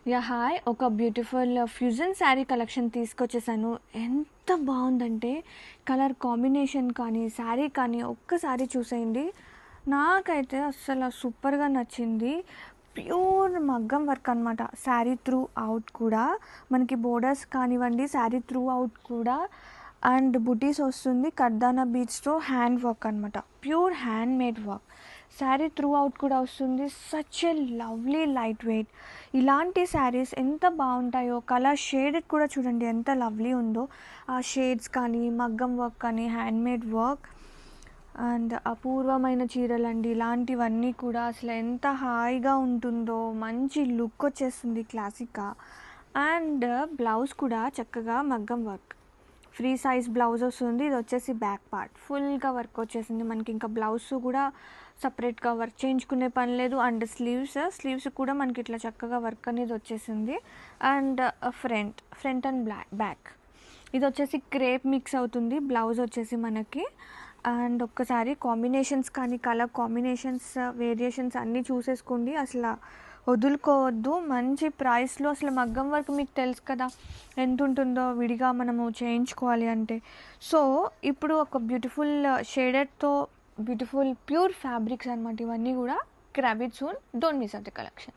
Hi. ఒక beautiful fusion sari collection తీసుకొచ్చేసాను. ఎంత బావుందంటే colour combination కానీ, శారీ కానీ ఒక్కసారి చూసేయండి. నాకైతే అస్సలు సూపర్‌గా నచ్చింది. ప్యూర్ మగ్గం వర్క్ అనమాట. శారీ త్రూ అవుట్ కూడా మనకి బోర్డర్స్ కానివ్వండి, శారీ త్రూ అవుట్ కూడా అండ్ బుటీస్ వస్తుంది. కర్దానా బీడ్స్‌తో హ్యాండ్ వర్క్ అనమాట. Pure hand made work. Sari through out కూడా వస్తుంది. Such a lovely light weight. ఇలాంటి శారీస్ ఎంత బాగుంటాయో, కలర్ షేడెడ్ కూడా చూడండి ఎంత లవ్లీ ఉందో. ఆ షేడ్స్ కానీ, మగ్గం వర్క్ కానీ, హ్యాండ్మేడ్ వర్క్ అండ్ అపూర్వమైన చీరలండి. ఇలాంటివన్నీ కూడా అసలు ఎంత హాయిగా ఉంటుందో, మంచి లుక్ వచ్చేస్తుంది క్లాసిక్గా. అండ్ బ్లౌజ్ కూడా చక్కగా మగ్గం వర్క్, ఫ్రీ సైజ్ బ్లౌజ్ వస్తుంది. ఇది వచ్చేసి బ్యాక్ పార్ట్ ఫుల్గా వర్క్ వచ్చేసింది. మనకి ఇంకా బ్లౌజ్ కూడా సపరేట్గా వర్క్ చేయించుకునే పని లేదు. అండ్ స్లీవ్స్ కూడా మనకి ఇట్లా చక్కగా వర్క్ అనేది వచ్చేసింది. అండ్ ఫ్రంట్ అండ్ బ్యాక్ ఇది వచ్చేసి క్రేప్ మిక్స్ అవుతుంది. బ్లౌజ్ వచ్చేసి మనకి అండ్ ఒక్కసారి కాంబినేషన్స్ కానీ, కలర్ కాంబినేషన్స్, వేరియేషన్స్ అన్నీ చూసేసుకోండి. అసలు వదులుకోవద్దు. మంచి ప్రైస్లో అసలు మగ్గం వర్క్ మీకు తెలుసు కదా ఎంత ఉంటుందో విడిగా మనము చేయించుకోవాలి అంటే. సో ఇప్పుడు ఒక బ్యూటిఫుల్ షేడెడ్తో బ్యూటిఫుల్ ప్యూర్ ఫ్యాబ్రిక్స్ అనమాట ఇవన్నీ కూడా. Grab it soon, don't miss out the collection.